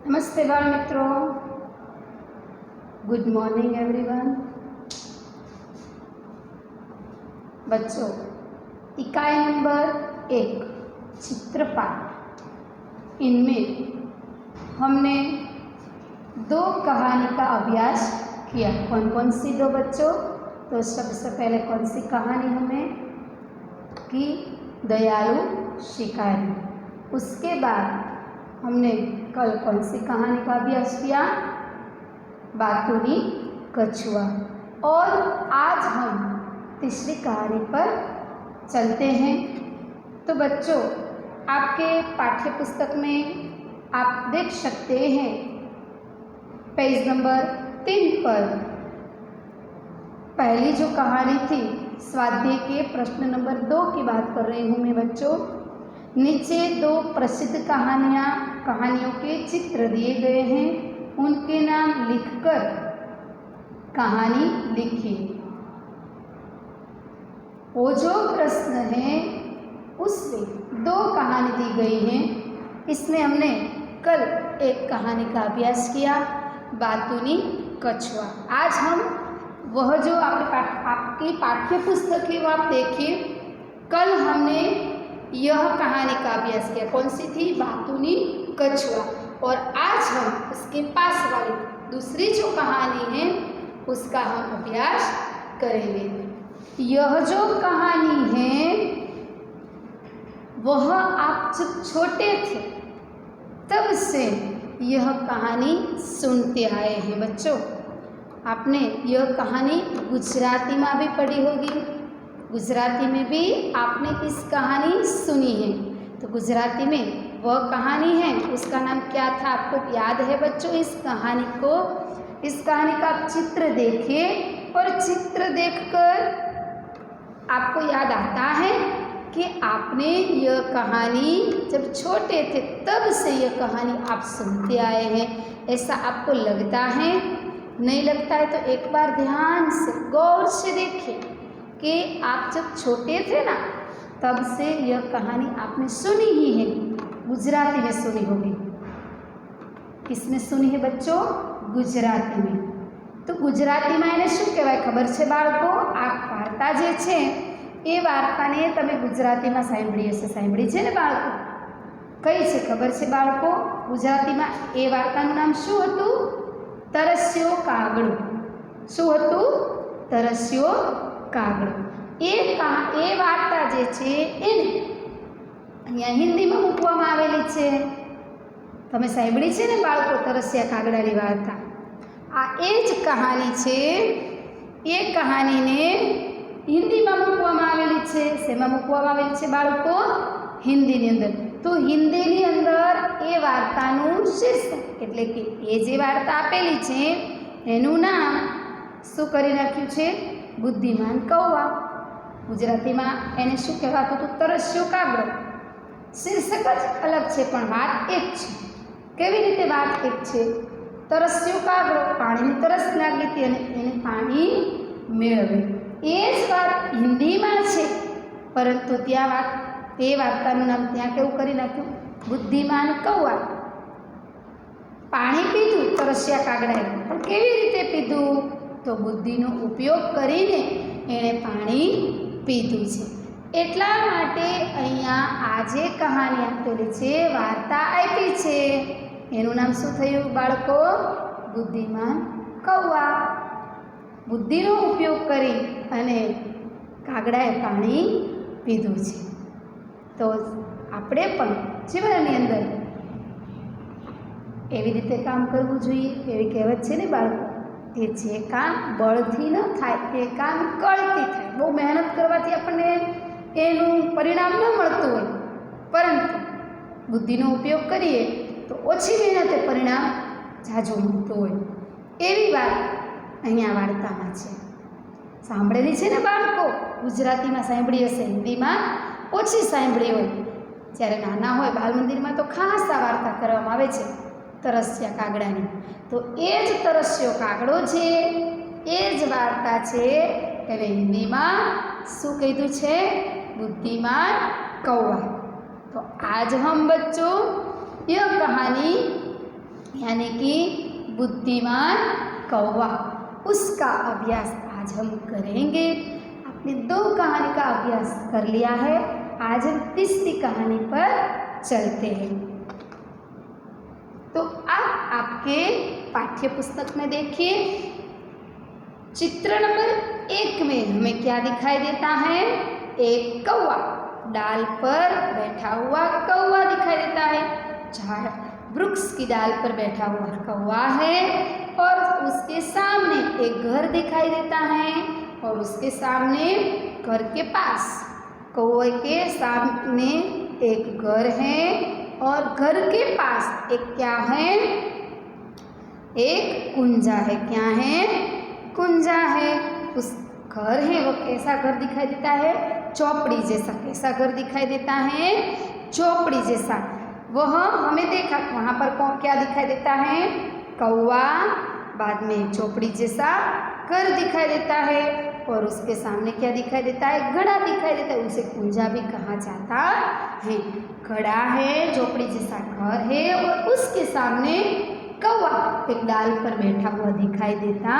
नमस्ते बाल मित्रों, गुड मॉर्निंग एवरीवन। बच्चों, इकाई नंबर 1 चित्रपाठ, इनमें हमने 2 कहानी का अभ्यास किया। कौन कौन सी 2 बच्चों? तो सबसे पहले कौन सी कहानी हमें की? दयालु शिकारी। उसके बाद हमने कल कौन सी कहानी का अभ्यास किया? बातूनी कछुआ। और आज हम तीसरी कहानी पर चलते हैं। तो बच्चों, आपके पाठ्य पुस्तक में आप देख सकते हैं पेज नंबर 3 पर पहली जो कहानी थी, स्वाध्याय के प्रश्न नंबर 2 की बात कर रही हूँ मैं बच्चों। नीचे 2 प्रसिद्ध कहानियों के चित्र दिए गए हैं, उनके नाम लिखकर कहानी लिखिए। वो जो प्रश्न है उसमें 2 कहानी दी गई हैं। इसमें हमने कल एक कहानी का अभ्यास किया, बातूनी कछुआ। आज हम वह जो आपकी पाठ्य पुस्तक है वो आप देखिए। कल हमने यह कहानी का अभ्यास किया, कौन सी थी? बातूनी कछुआ। और आज हम उसके पास वाली दूसरी जो कहानी है उसका हम अभ्यास करेंगे। यह जो कहानी है वह आप जब छोटे थे तब से यह कहानी सुनते आए हैं बच्चों। आपने यह कहानी गुजराती में भी पढ़ी होगी, गुजराती में भी आपने इस कहानी सुनी है। तो गुजराती में वह कहानी है, उसका नाम क्या था आपको याद है बच्चों? इस कहानी का आप चित्र देखिए और चित्र देखकर आपको याद आता है कि आपने यह कहानी जब छोटे थे तब से यह कहानी आप सुनते आए हैं। ऐसा आपको लगता है? नहीं लगता है तो एक बार ध्यान से गौर से देखिए कि आप जब छोटे थे ना तब से यह कहानी आपने सुनी ही है, गुजराती में सुनी होगी। किसमें सुनी है बच्चों? गुजराती में। तो गुजराती में એને શું કહેવાય ખબર છે બાળકો? આ વાર્તા જે છે એ વાર્તાને તમે ગુજરાતીમાં સાંભળી હશે, સાંભળી છે ને બાળકો? કઈ છે ખબર છે બાળકો? ગુજરાતીમાં એ વાર્તાનું નામ શું હતું? તરસ્યો કાગડો. શું હતું? તરસ્યો કાગડો. એ વાર્તા જે છે એને અહીંયા હિન્દીમાં મૂકવામાં આવેલી છે. તમે સાંભળી છે ને બાળકો તરસ્યા કાગડાની વાર્તા? આ એ જ કહાની છે. એ કહાનીને હિન્દીમાં મૂકવામાં આવેલી છે. શેમાં મૂકવામાં આવેલી છે બાળકો? હિન્દીની અંદર. તો હિન્દીની અંદર એ વાર્તાનું શીર્ષક એટલે કે એ જે વાર્તા આપેલી છે એનું નામ શું કરી નાખ્યું છે? બુદ્ધિમાન કૌવા. ગુજરાતીમાં એને શું કહેવાતું હતું? તરસ્યો કાગડો. શીર્ષક જ અલગ છે પણ વાત એક છે. કેવી રીતે વાત એક છે? તરસ્યો કાગડો, પાણીની તરસ લાગી હતી અને એને પાણી મેળવ્યું. એ જ વાત હિન્દીમાં છે પરંતુ ત્યાં તે વાર્તાનું નામ ત્યાં કેવું કરી નાખ્યું? બુદ્ધિમાન કૌવા. પાણી પીધું તરસ્યા કાગડાએ, પણ કેવી રીતે પીધું? તો બુદ્ધિનો ઉપયોગ કરીને એણે પાણી પીધું છે. એટલા માટે અહીંયા આ જે કહાની આપેલી છે, વાર્તા આપી છે, એનું નામ શું થયું બાળકો? બુદ્ધિમાન કૌવા. બુદ્ધિનો ઉપયોગ કરી અને કાગડાએ પાણી પીધું છે. તો આપણે પણ જીવનની અંદર એવી રીતે કામ કરવું જોઈએ. એવી કહેવત છે ને બાળકો કે જે કામ બળથી ન થાય એ કામ કળથી થાય. બહુ મહેનત કરવાથી આપણને એનું પરિણામ ન મળતું હોય, પરંતુ બુદ્ધિનો ઉપયોગ કરીએ તો ઓછી મહેનતે પરિણામ ઝાઝું મળતું હોય. એવી વાત અહીંયા વાર્તામાં છે. સાંભળેલી છે ને બાળકો? ગુજરાતીમાં સાંભળી હશે, હિન્દીમાં ઓછી સાંભળી હોય. જ્યારે નાના હોય બાલ મંદિરમાં તો ખાસ આ વાર્તા કરવામાં આવે છે તરસ્યા કાગડાની. તો એ જ તરસ્યો કાગડો છે, એ જ વાર્તા છે. એને હિન્દીમાં શું કીધું છે? बुद्धिमान कौवा। तो आज हम बच्चों यह कहानी यानी कि बुद्धिमान कौवा, उसका अभ्यास आज हम करेंगे। आपने 2 कहानी का अभ्यास कर लिया है, आज हम तीसरी कहानी पर चलते हैं। तो आप आपके पाठ्य पुस्तक में देखिए, चित्र नंबर 1 में हमें क्या दिखाई देता है? एक कौवा, डाल पर बैठा हुआ कौवा दिखाई देता है। झाड़ वृक्ष की डाल पर बैठा हुआ कौवा है और उसके सामने एक घर दिखाई देता है और उसके सामने घर के पास कौवे के सामने एक घर है और घर के पास एक क्या है? एक कुंजा है। क्या है? कुंजा है। उस घर है वो कैसा घर दिखाई देता है? चौपड़ी जैसा। कैसा घर दिखाई देता है? चौपड़ी जैसा। वह हमें देखा वहाँ पर कौन क्या दिखाई देता है? कौवा, बाद में चौपड़ी जैसा घर दिखाई देता है और उसके सामने क्या दिखाई देता है? घड़ा दिखाई देता है। उसे कुंजा भी कहा जाता है। घड़ा है, झोपड़ी जैसा घर है और उसके सामने कौवा एक डाल पर बैठा हुआ दिखाई देता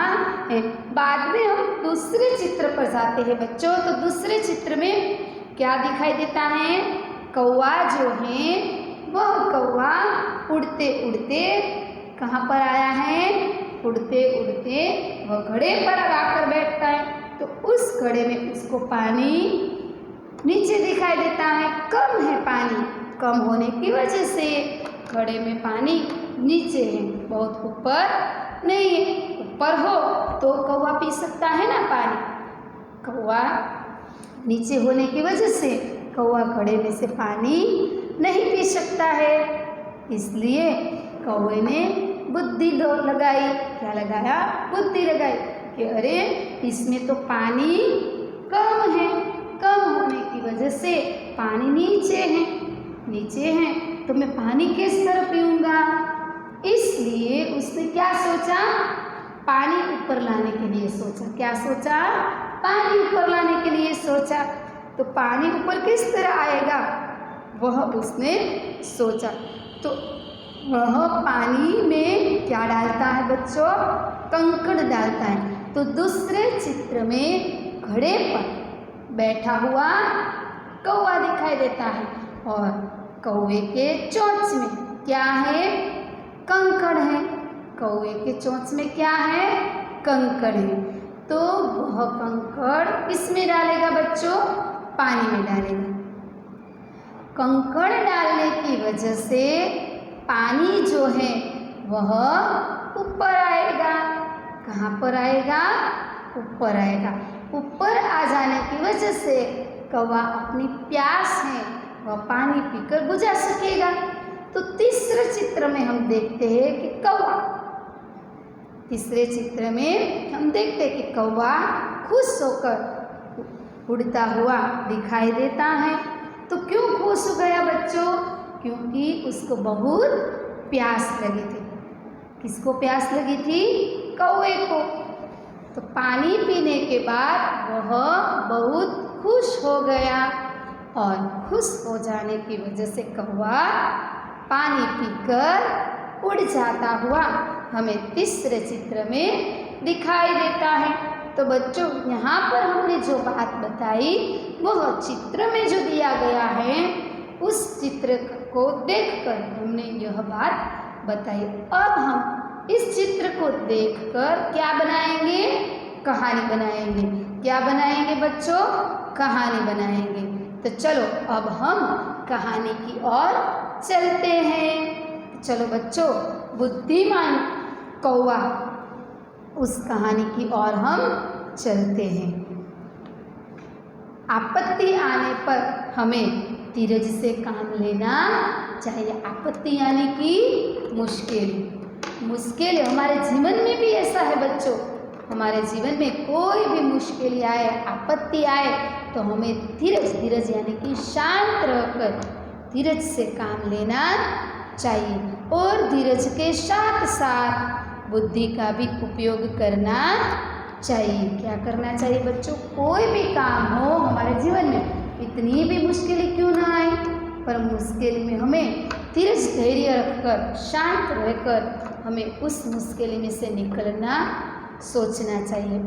है। बाद में हम दूसरे चित्र पर जाते हैं बच्चों। तो दूसरे चित्र में क्या दिखाई देता है? कौवा जो है वह कौवा उड़ते उड़ते कहाँ पर आया है? उड़ते उड़ते वह घड़े पर आकर बैठता है। तो उस घड़े में उसको पानी नीचे दिखाई देता है। कम है पानी, कम होने की वजह से घड़े में पानी नीचे है, बहुत ऊपर नहीं है। ऊपर हो तो कौवा पी सकता है ना पानी। कौवा नीचे होने की वजह से कौवा घड़े में से पानी नहीं पी सकता है। इसलिए कौवे ने बुद्धि लगाई। क्या लगाया? बुद्धि लगाई कि अरे इसमें तो पानी कम है, कम होने की वजह से पानी नीचे है, नीचे है तो मैं पानी किस तरह पीऊँगा? इसलिए उसने क्या सोचा? पानी ऊपर लाने के लिए सोचा। क्या सोचा? पानी ऊपर लाने के लिए सोचा। तो पानी ऊपर किस तरह आएगा वह उसने सोचा। तो वह पानी में क्या डालता है बच्चों? कंकड़ डालता है। तो दूसरे चित्र में घड़े पर बैठा हुआ कौवा दिखाई देता है और कौवे के चोंच में क्या है? कंकड़ है। कौवे के चोंच में क्या है? कंकड़ है। तो वह कंकड़ किसमें डालेगा बच्चों? पानी में डालेगा। कंकड़ डालने की वजह से पानी जो है वह ऊपर आएगा। कहाँ पर आएगा? ऊपर आएगा। ऊपर आ जाने की वजह से कौवा अपनी प्यास है वह पानी पीकर बुझा सकेगा। तो तीसरे चित्र में हम देखते हैं कि कौवा, तीसरे चित्र में हम देखते हैं कि कौवा खुश होकर उड़ता हुआ दिखाई देता है। तो क्यों खुश हो गया बच्चों? क्योंकि उसको बहुत प्यास लगी थी। किसको प्यास लगी थी? कौवे को। तो पानी पीने के बाद वह बहुत खुश हो गया और खुश हो जाने की वजह से कौवा पानी पीकर उड़ जाता हुआ हमें तीसरे चित्र में दिखाई देता है। तो बच्चों यहाँ पर हमने जो बात बताई वह चित्र में जो दिया गया है उस चित्र को देखकर हमने यह बात बताई। अब हम इस चित्र को देखकर क्या बनाएंगे? कहानी बनाएंगे। क्या बनाएंगे बच्चों? कहानी बनाएंगे। तो चलो अब हम कहानी की ओर चलते हैं। चलो बच्चों, बुद्धिमान कौवा उस कहानी की ओर हम चलते हैं। आपत्ति आने पर हमें धीरज से काम लेना चाहिए। आपत्ति यानी कि मुश्किल हमारे जीवन में भी ऐसा है बच्चों। हमारे जीवन में कोई भी मुश्किल आए, आपत्ति आए तो हमें धीरज यानी कि शांत रहकर धीरज से काम लेना चाहिए और धीरज के साथ साथ बुद्धि का भी उपयोग करना चाहिए। क्या करना चाहिए बच्चों? कोई भी काम हो हमारे जीवन में, इतनी भी मुश्किलें क्यों ना आए, पर मुश्किल में हमें धीरज धैर्य रखकर शांत रहकर हमें उस मुश्किल में से निकलना सोचना चाहिए।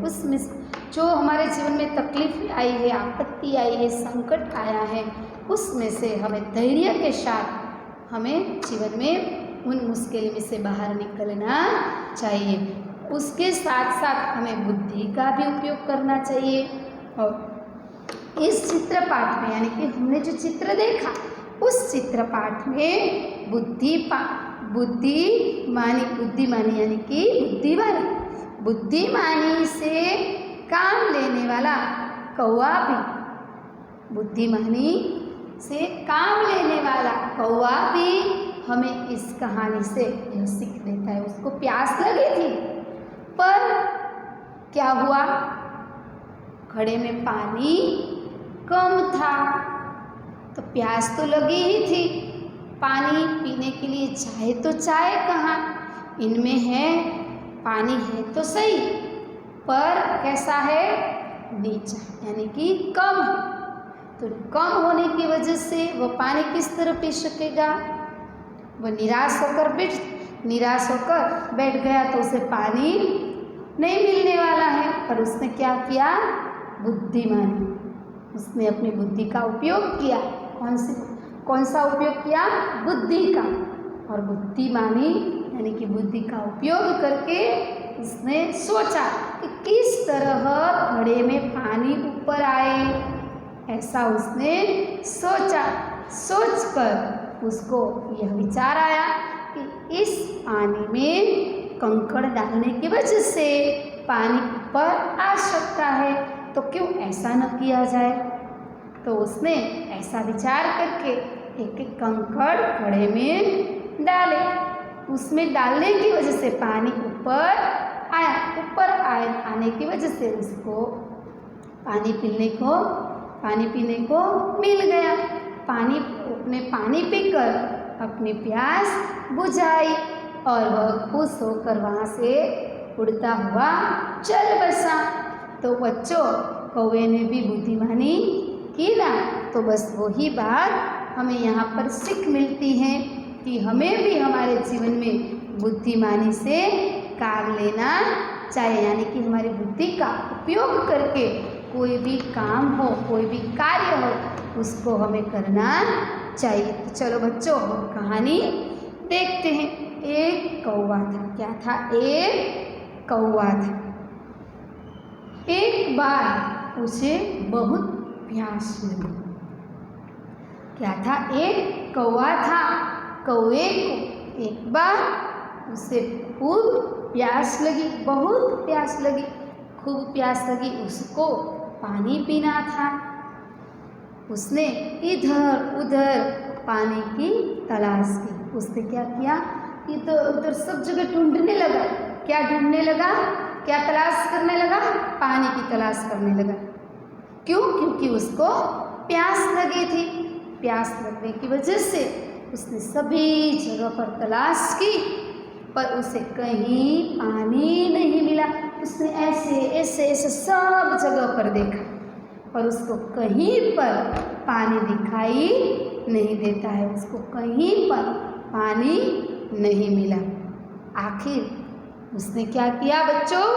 जो हमारे जीवन में तकलीफ आई है, आपत्ति आई है, संकट आया है, उसमें से हमें धैर्य के साथ हमें जीवन में उन मुश्किल में से बाहर निकलना चाहिए। उसके साथ साथ हमें बुद्धि का भी उपयोग करना चाहिए। और इस चित्रपाठ में यानी कि हमने जो चित्र देखा उस चित्रपाठ में बुद्धिमानी यानी कि बुद्धिमानी से काम लेने वाला कौवा भी, बुद्धिमानी से काम लेने वाला कौवा भी हमें इस कहानी से यह सीख देता है। उसको प्यास लगी थी, पर क्या हुआ, घड़े में पानी कम था, तो प्यास तो लगी ही थी, पानी पीने के लिए चाहे तो चाहे कहाँ, इनमें है पानी है तो सही, पर कैसा है, नीचा यानी कि कम। तो कम होने की वजह से वह पानी किस तरह पी सकेगा, वह निराश होकर बैठ गया, तो उसे पानी नहीं मिलने वाला है। पर उसने क्या किया, बुद्धिमानी, उसने अपनी बुद्धि का उपयोग किया। कौन सा उपयोग किया, बुद्धि का। और बुद्धिमानी यानी कि बुद्धि का उपयोग करके उसने सोचा कि किस तरह घड़े में पानी ऊपर आए, ऐसा उसने सोचकर उसको यह विचार आया कि इस पानी में कंकड़ डालने की वजह से पानी ऊपर आ सकता है, तो क्यों ऐसा न किया जाए। तो उसने ऐसा विचार करके एक एक कंकड़ घड़े में डाले, उसमें डालने की वजह से पानी ऊपर आने की वजह से उसको पानी पीने को मिल गया। पानी पीकर अपनी प्यास बुझाई और वह खुश होकर वहाँ से उड़ता हुआ चल बसा। तो बच्चों, कौवे ने भी बुद्धिमानी की ना, तो बस वही बात हमें यहाँ पर सीख मिलती है कि हमें भी हमारे जीवन में बुद्धिमानी से काम लेना चाहिए, यानी कि हमारी बुद्धि का उपयोग करके कोई भी काम हो, कोई भी कार्य हो, उसको हमें करना चाहिए। तो चलो बच्चों, हम कहानी देखते हैं। एक कौवा था। क्या था, एक कौवा था। एक बार उसे बहुत प्यास लगी। क्या था, एक कौवा था। कौवे को एक बार उसे खूब प्यास लगी, बहुत प्यास लगी, खूब प्यास लगी। उसको पानी पीना था। उसने इधर उधर पानी की तलाश की। उसने क्या किया, इधर उधर सब जगह ढूंढने लगा। क्या ढूंढने लगा, क्या तलाश करने लगा, पानी की तलाश करने लगा। क्यों, क्योंकि उसको प्यास लगी थी। प्यास लगने की वजह से उसने सभी जगह पर तलाश की, पर उसे कहीं पानी नहीं मिला। उसने ऐसे सब जगह पर देखा, पर उसको कहीं पर पानी दिखाई नहीं देता है। उसको कहीं पर पानी नहीं मिला। आखिर उसने क्या किया बच्चों,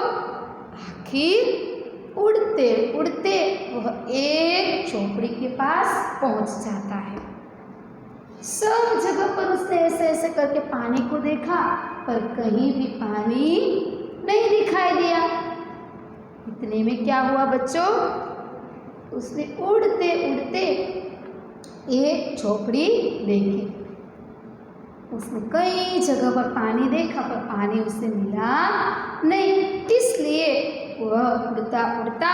आखिर उड़ते उड़ते वह एक झोपड़ी के पास पहुंच जाता है। सब जगह पर उसने ऐसे करके पानी को देखा, पर कहीं भी पानी नहीं दिखाई दिया। इतने में क्या हुआ बच्चों, उसने उड़ते उड़ते एक झोपड़ी देखी। उसने कई जगह पर पानी देखा, पर पानी उसे मिला नहीं। इसलिए वह उड़ता उड़ता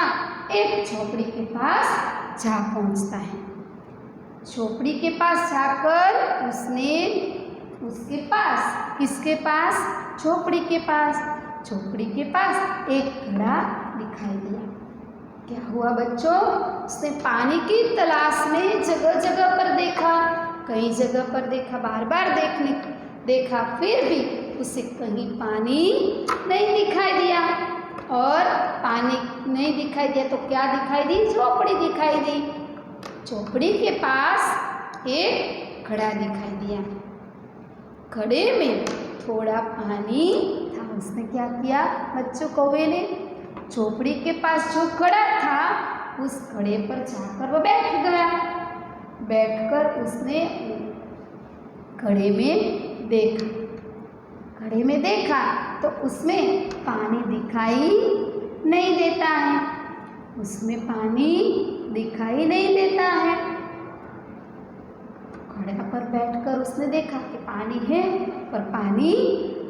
एक झोपड़ी के पास जा पहुंचता है। झोपड़ी के पास जाकर उसने उसके पास, किसके पास, झोपड़ी के पास एक घड़ा दिखाई दिया। क्या हुआ बच्चों, उसने पानी की तलाश में जगह जगह पर देखा, कई जगह पर देखा, बार बार देखा, फिर भी उसे कहीं पानी नहीं दिखाई दिया। और पानी नहीं दिखाई दिया तो क्या दिखाई दी, झोपड़ी दिखाई दी। झोपड़ी के पास एक घड़ा दिखाई दिया। घड़े में थोड़ा पानी था। उसने क्या किया बच्चों, कौवे ने झोपड़ी के पास जो घड़ा था उस घड़े पर जाकर वो बैठ गया। बैठकर उसने घड़े में देखा तो उसमें पानी दिखाई नहीं देता है। उसमें पानी दिखाई नहीं देता है। घड़े पर बैठकर उसने देखा कि पानी है पर पानी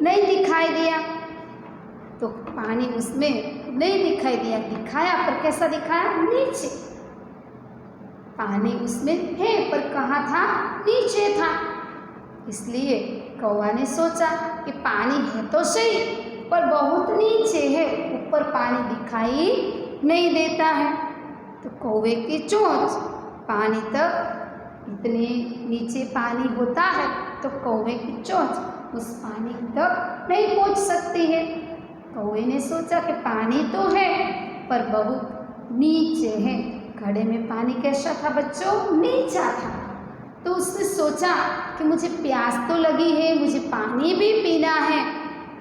नहीं दिखाई दिया। तो पानी उसमें नहीं दिखाई दिया, दिखाया पर कैसा दिखाया, नीचे। पानी उसमें है पर कहाँ था, नीचे था। इसलिए कौवा ने सोचा कि पानी है तो सही पर बहुत नीचे है, ऊपर पानी दिखाई नहीं देता है। तो कौवे की चोंच पानी तक, इतने नीचे पानी होता है तो कौवे की चोंच उस पानी तक नहीं पहुंच सकती है। कौवे ने सोचा कि पानी तो है पर बहुत नीचे है। घड़े में पानी कैसा था बच्चों, नीचा था। तो उसने सोचा कि मुझे प्यास तो लगी है, मुझे पानी भी पीना है,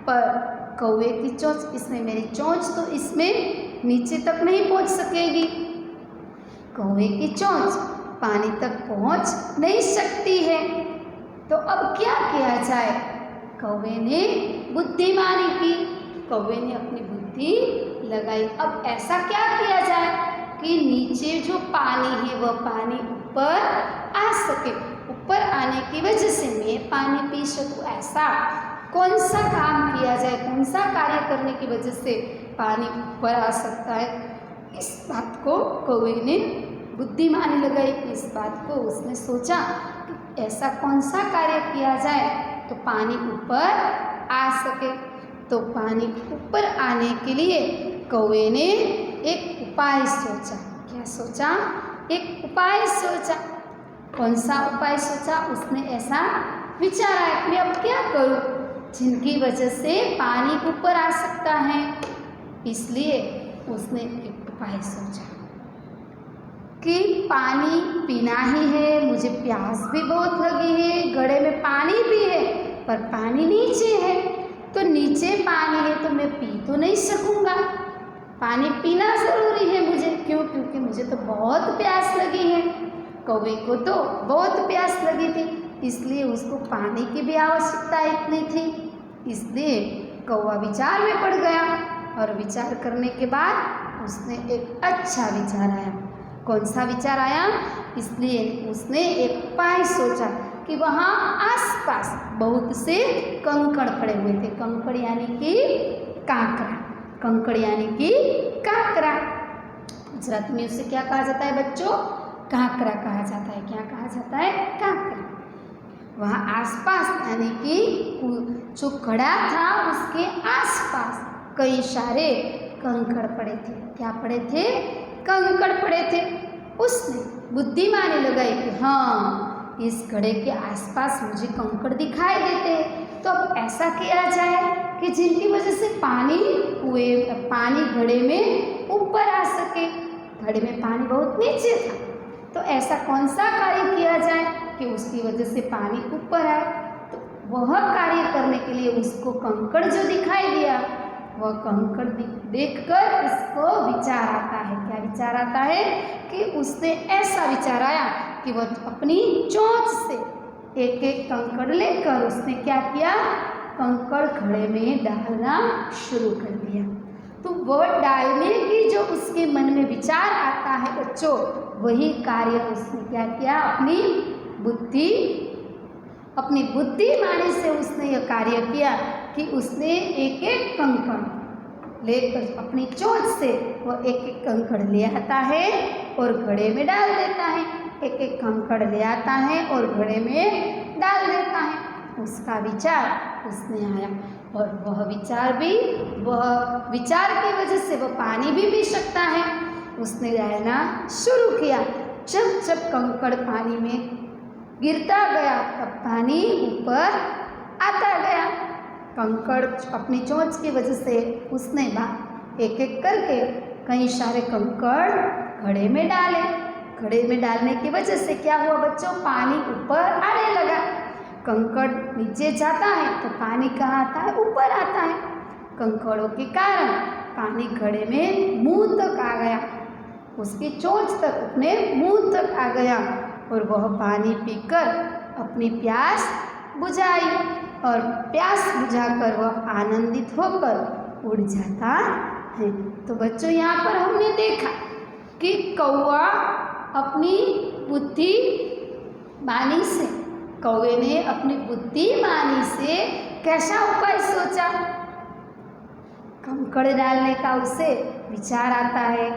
पर कौवे की चोंच इसमें, मेरी चोंच तो इसमें नीचे तक नहीं पहुंच सकेगी। कौवे की चोंच पानी तक पहुंच नहीं सकती है। तो अब क्या किया जाए। कौवे ने बुद्धिमानी की, कौवे ने अपनी बुद्धि लगाई। अब ऐसा क्या किया जाए कि नीचे जो पानी है वह पानी ऊपर आ सके, ऊपर आने की वजह से मैं पानी पी सकूं। ऐसा कौन सा काम किया जाए, कौन सा कार्य करने की वजह से पानी ऊपर आ सकता है। इस बात को कौवे ने बुद्धिमानी लगाई। इस बात को उसने सोचा कि ऐसा कौन सा कार्य किया जाए तो पानी ऊपर आ सके। तो पानी ऊपर आने के लिए कौवे ने एक उपाय सोचा। क्या सोचा, एक उपाय सोचा। कौन सा उपाय सोचा, उसने ऐसा विचारा कि अब क्या करूं जिनकी वजह से पानी ऊपर आ सकता है। इसलिए उसने एक उपाय सोचा कि पानी पीना ही है, मुझे प्यास भी बहुत लगी है, घड़े में पानी भी है पर पानी नीचे है। तो नीचे पानी है तो मैं पी तो नहीं सकूंगा, पानी पीना ज़रूरी है मुझे। क्यों, क्योंकि मुझे तो बहुत प्यास लगी है। कौवे को तो बहुत प्यास लगी थी, इसलिए उसको पानी की भी आवश्यकता इतनी थी। इसलिए कौवा विचार में पड़ गया और विचार करने के बाद उसने एक अच्छा विचार आया। कौन सा विचार आया, इसलिए उसने एक उपाय सोचा कि वहाँ आसपास बहुत से कंकड़ पड़े हुए थे। कंकड़ यानी कि कांकरा, कंकड़ यानी कि कांकरा। गुजराती में उसे क्या कहा जाता है बच्चों, कांकरा कहा जाता है। क्या कहा जाता है, कांकरा। वहाँ आसपास यानी कि जो घड़ा था उसके आसपास कई सारे कंकड़ पड़े थे। क्या पड़े थे, कंकड़ पड़े थे। उसने बुद्धिमानी लगाई कि हाँ, इस घड़े के आसपास मुझे कंकड़ दिखाई देते हैं, तो अब ऐसा किया जाए कि जिनकी वजह से पानी घड़े में ऊपर आ सके। घड़े में पानी बहुत नीचे था, तो ऐसा कौन सा कार्य किया जाए कि उसकी वजह से पानी ऊपर आए। तो वह कार्य करने के लिए उसको कंकड़ जो दिखाई दिया, वह कंकड़ देखकर उसको विचार आता है। क्या विचार आता है कि उसने ऐसा विचार आया कि वह अपनी चोंच से एक एक कंकड़ लेकर उसने क्या किया, कंकड़ घड़े में डालना शुरू कर दिया। तो वह डालने की जो उसके मन में विचार आता है बच्चों, वही कार्य उसने क्या किया, अपनी बुद्धिमानी से उसने यह कार्य किया कि उसने एक एक कंकड़ लेकर अपनी चोंच से वह एक एक कंकड़ ले आता है और घड़े में डाल देता है। एक एक कंकड़ ले आता है और घड़े में डाल देता है। उसका विचार उसने आया और वह विचार की वजह से वह पानी भी पी सकता है। उसने डालना शुरू किया। जब जब कंकड़ पानी में गिरता गया तब पानी ऊपर आता गया। कंकड़ अपनी चोंच की वजह से उसने एक एक करके कई सारे कंकड़ घड़े में डाले। घड़े में डालने की वजह से क्या हुआ बच्चों, पानी ऊपर आने लगा। कंकड़ नीचे जाता है तो पानी कहाँ आता है, ऊपर आता है। कंकड़ों के कारण पानी घड़े में मुंह तक आ गया, उसकी चोंच तक, अपने मुंह तक आ गया और वह पानी पीकर अपनी प्यास बुझाई और प्यास बुझाकर वह आनंदित होकर उड़ जाता है। तो बच्चों यहाँ पर हमने देखा कि कौवा अपनी बुद्धिमानी से, कौवे ने अपनी बुद्धिमानी से कैसा उपाय सोचा। कंकड़ डालने का उसे विचार आता है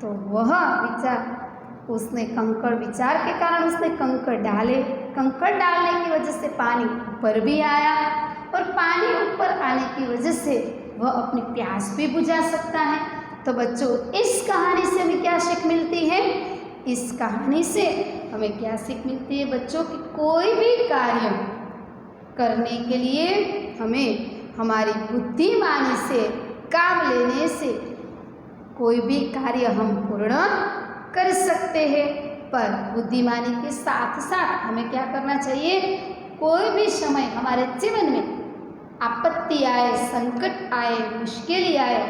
तो वह विचार उसने कंकड़ विचार के कारण उसने कंकड़ डाले। कंकड़ डालने की वजह से पानी ऊपर भी आया और पानी ऊपर आने की वजह से वह अपनी प्यास भी बुझा सकता है। तो बच्चों इस कहानी से हमें क्या सीख मिलती है? इस कहानी से हमें क्या सीख मिलती है बच्चों कि कोई भी कार्य करने के लिए हमें हमारी बुद्धिमानी से, काम लेने से कोई भी कार्य हम पूर्ण कर सकते हैं। पर बुद्धिमानी के साथ साथ हमें क्या करना चाहिए? कोई भी समय हमारे जीवन में आपत्ति आए, संकट आए, मुश्किल आए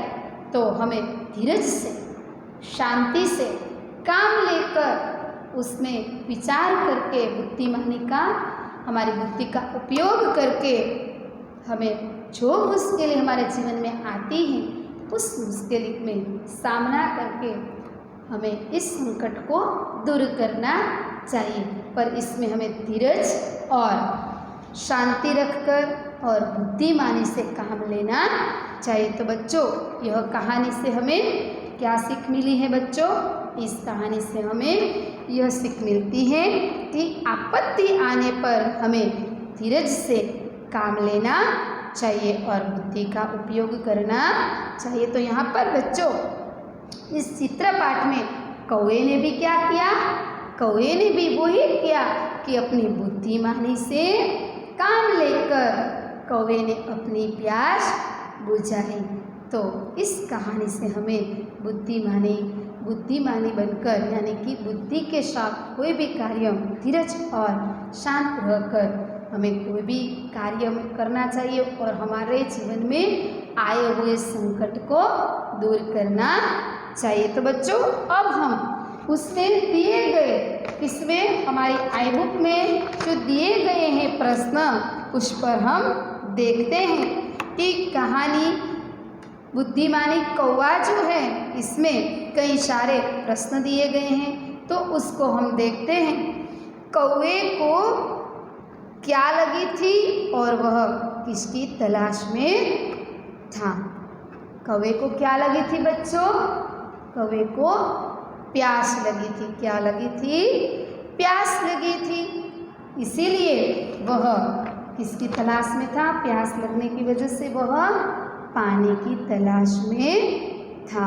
तो हमें धीरज से, शांति से काम लेकर उसमें विचार करके बुद्धिमानी का, हमारी बुद्धि का उपयोग करके हमें जो मुश्किलें हमारे जीवन में आती हैं उस मुश्किल में सामना करके हमें इस संकट को दूर करना चाहिए। पर इसमें हमें धीरज और शांति रखकर और बुद्धिमानी से काम लेना चाहिए। तो बच्चों यह कहानी से हमें क्या सीख मिली है बच्चों? इस कहानी से हमें यह सीख मिलती है कि आपत्ति आने पर हमें धीरज से काम लेना चाहिए और बुद्धि का उपयोग करना चाहिए। तो यहाँ पर बच्चों इस चित्रपाठ में कौवे ने भी क्या किया? कौवे ने भी वही किया कि अपनी बुद्धिमानी से काम लेकर कौवे ने अपनी प्यास बुझाई। तो इस कहानी से हमें बुद्धिमानी बनकर, यानी कि बुद्धि के साथ कोई भी कार्य धीरज और शांत रहकर हमें कोई भी कार्य करना चाहिए और हमारे जीवन में आए हुए संकट को दूर करना चाहिए। तो बच्चों अब हम उसमें दिए गए, इसमें हमारी आई बुक में जो दिए गए हैं प्रश्न, उस पर हम देखते हैं कि कहानी बुद्धिमानी कौवा जो है इसमें कई सारे प्रश्न दिए गए हैं। तो उसको हम देखते हैं। कौवे को क्या लगी थी और वह किसकी तलाश में था? कौवे को क्या लगी थी बच्चों? कौवे को प्यास लगी थी। क्या लगी थी? प्यास लगी थी। इसीलिए वह किसकी तलाश में था? प्यास लगने की वजह से वह पानी की तलाश में था।